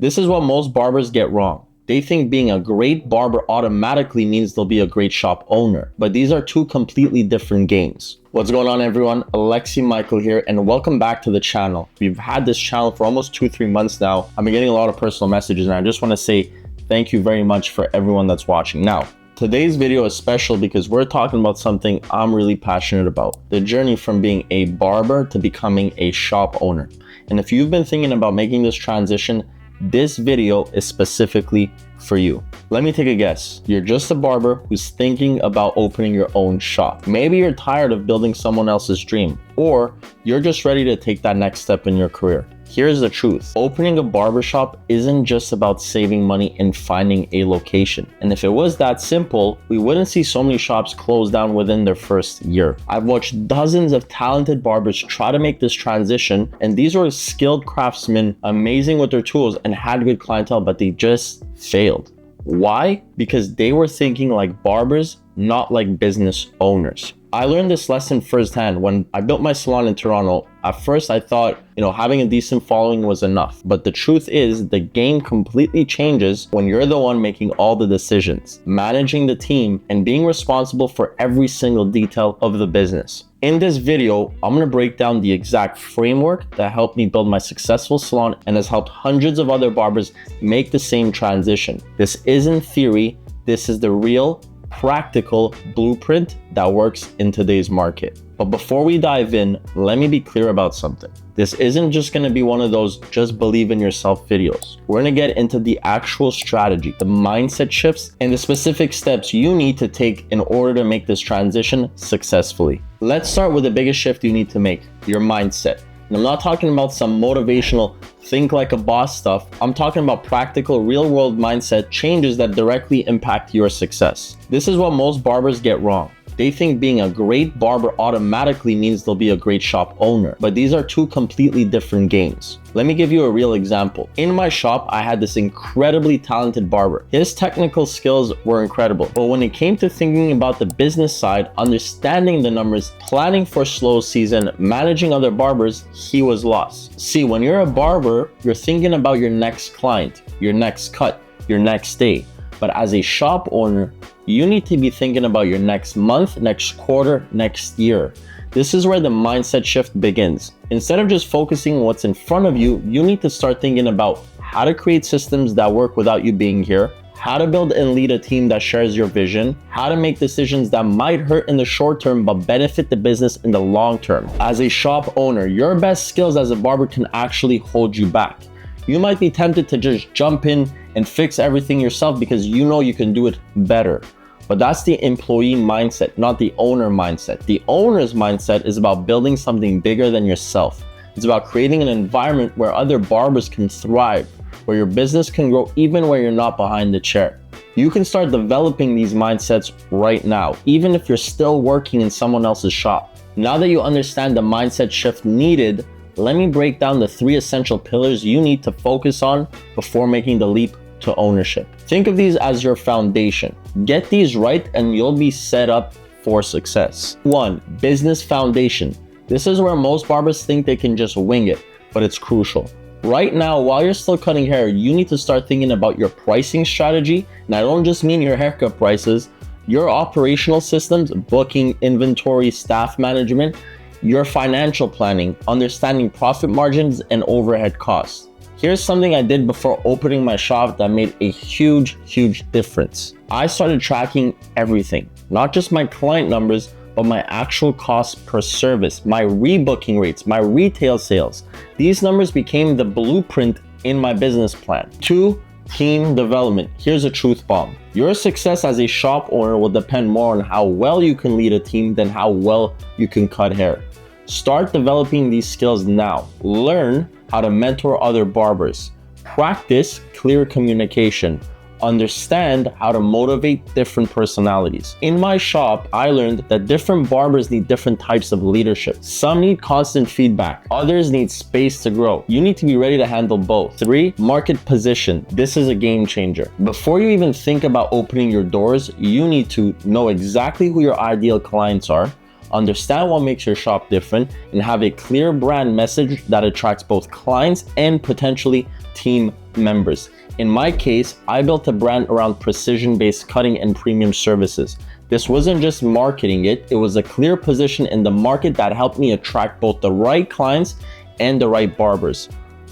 This is what most barbers get wrong. They think being a great barber automatically means they'll be a great shop owner, but these are two completely different games. What's going on, everyone? Alexi Michael here, and welcome back to the channel. We've had this channel for almost 2-3 months now. I've been getting a lot of personal messages, and I just want to say thank you very much for everyone that's watching. Now, today's video is special because we're talking about something I'm really passionate about: the journey from being a barber to becoming a shop owner. And if you've been thinking about making this transition, this video is specifically for you. Let me take a guess. You're just a barber who's thinking about opening your own shop. Maybe you're tired of building someone else's dream, or you're just ready to take that next step in your career. Here's the truth. Opening a barbershop isn't just about saving money and finding a location. And if it was that simple, we wouldn't see so many shops close down within their first year. I've watched dozens of talented barbers try to make this transition, and these were skilled craftsmen, amazing with their tools and had good clientele, but they just failed. Why? Because they were thinking like barbers, not like business owners. I learned this lesson firsthand when I built my salon in Toronto. At first, I thought, having a decent following was enough. But the truth is, the game completely changes when you're the one making all the decisions, managing the team, and being responsible for every single detail of the business. In this video, I'm going to break down the exact framework that helped me build my successful salon and has helped hundreds of other barbers make the same transition. This isn't theory. This is the real, practical blueprint that works in today's market. But before we dive in, let me be clear about something. This isn't just going to be one of those just believe in yourself videos. We're going to get into the actual strategy, the mindset shifts, and the specific steps you need to take in order to make this transition successfully. Let's start with the biggest shift you need to make: your mindset. And I'm not talking about some motivational think like a boss stuff. I'm talking about practical, real-world mindset changes that directly impact your success. This is what most barbers get wrong. They think being a great barber automatically means they'll be a great shop owner, but these are two completely different games. Let me give you a real example. In my shop, I had this incredibly talented barber. His technical skills were incredible, but when it came to thinking about the business side, understanding the numbers, planning for slow season, managing other barbers, he was lost. See, when you're a barber, you're thinking about your next client, your next cut, your next day. But as a shop owner, you need to be thinking about your next month, next quarter, next year. This is where the mindset shift begins. Instead of just focusing on what's in front of you, you need to start thinking about how to create systems that work without you being here, how to build and lead a team that shares your vision, how to make decisions that might hurt in the short term but benefit the business in the long term. As a shop owner, your best skills as a barber can actually hold you back. You might be tempted to just jump in and fix everything yourself because you know you can do it better. But that's the employee mindset, not the owner mindset. The owner's mindset is about building something bigger than yourself. It's about creating an environment where other barbers can thrive, where your business can grow even where you're not behind the chair. You can start developing these mindsets right now, even if you're still working in someone else's shop. Now that you understand the mindset shift needed, let me break down the 3 essential pillars you need to focus on before making the leap to ownership. Think of these as your foundation. Get these right and you'll be set up for success. 1. Business foundation. This is where most barbers think they can just wing it, but it's crucial. Right now, while you're still cutting hair, you need to start thinking about your pricing strategy. And I don't just mean your haircut prices, your operational systems, booking, inventory, staff management, your financial planning, understanding profit margins and overhead costs. Here's something I did before opening my shop that made a huge difference. I started tracking everything, not just my client numbers, but my actual cost per service, my rebooking rates, my retail sales. These numbers became the blueprint in my business plan. 2. Team development. Here's a truth bomb. Your success as a shop owner will depend more on how well you can lead a team than how well you can cut hair. Start developing these skills now. Learn how to mentor other barbers. Practice clear communication. Understand how to motivate different personalities. In my shop, I learned that different barbers need different types of leadership. Some need constant feedback. Others need space to grow. You need to be ready to handle both. 3. Market position. This is a game changer. Before you even think about opening your doors, you need to know exactly who your ideal clients are, understand what makes your shop different, and have a clear brand message that attracts both clients and potentially team members. In my case, I built a brand around precision-based cutting and premium services. This wasn't just marketing it was a clear position in the market that helped me attract both the right clients and the right barbers.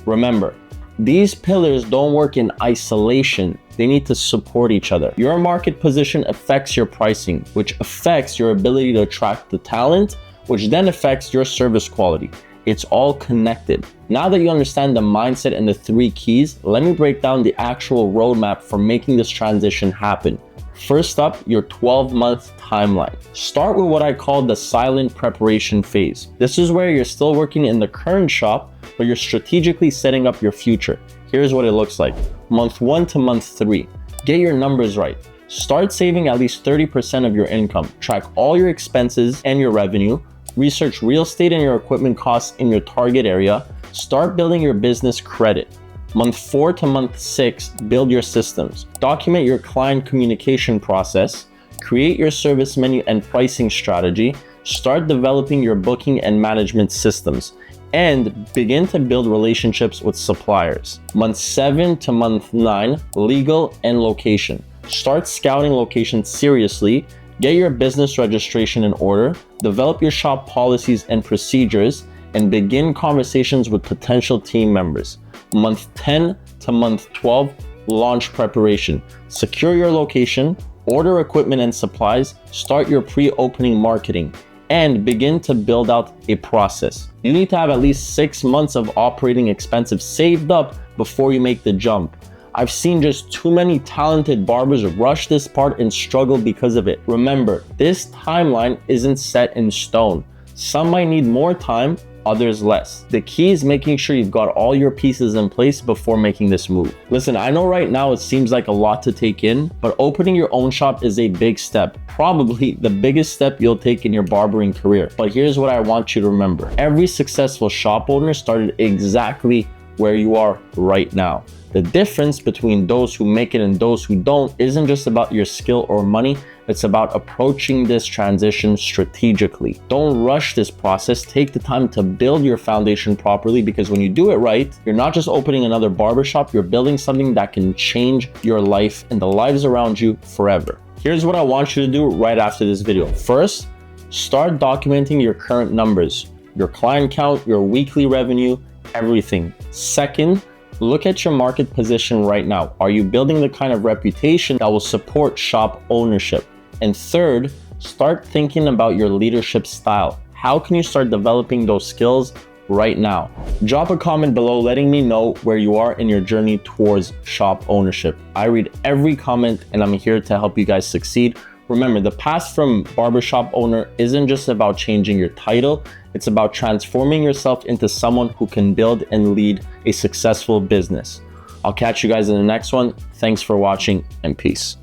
Remember, these pillars don't work in isolation. They need to support each other. Your market position affects your pricing, which affects your ability to attract the talent, which then affects your service quality. It's all connected. Now that you understand the mindset and the 3 keys, let me break down the actual roadmap for making this transition happen. First up, your 12-month timeline. Start with what I call the silent preparation phase. This is where you're still working in the current shop, but you're strategically setting up your future. Here's what it looks like. Month 1 to month 3. Get your numbers right. Start saving at least 30% of your income. Track all your expenses and your revenue. Research real estate and your equipment costs in your target area. Start building your business credit. Month 4 to month 6, build your systems. Document your client communication process. Create your service menu and pricing strategy. Start developing your booking and management systems. And begin to build relationships with suppliers. Month 7 to month 9, legal and location. Start scouting locations seriously. Get your business registration in order. Develop your shop policies and procedures. And begin conversations with potential team members. Month 10 to month 12, launch preparation. Secure your location, order equipment and supplies, start your pre-opening marketing, and begin to build out a process. You need to have at least 6 months of operating expenses saved up before you make the jump. I've seen just too many talented barbers rush this part and struggle because of it. Remember, this timeline isn't set in stone. Some might need more time, others less. The key is making sure you've got all your pieces in place before making this move. Listen, I know right now it seems like a lot to take in, but opening your own shop is a big step, probably the biggest step you'll take in your barbering career. But here's what I want you to remember. Every successful shop owner started exactly where you are right now. The difference between those who make it and those who don't isn't just about your skill or money, it's about approaching this transition strategically. Don't rush this process. Take the time to build your foundation properly, because when you do it right, you're not just opening another barbershop, you're building something that can change your life and the lives around you forever. Here's what I want you to do right after this video. First, start documenting your current numbers, your client count, your weekly revenue, everything. Second, look at your market position right now. Are you building the kind of reputation that will support shop ownership? And third, start thinking about your leadership style. How can you start developing those skills right now? Drop a comment below letting me know where you are in your journey towards shop ownership. I read every comment and I'm here to help you guys succeed. Remember, the path from barbershop owner isn't just about changing your title, it's about transforming yourself into someone who can build and lead a successful business. I'll catch you guys in the next one. Thanks for watching and peace.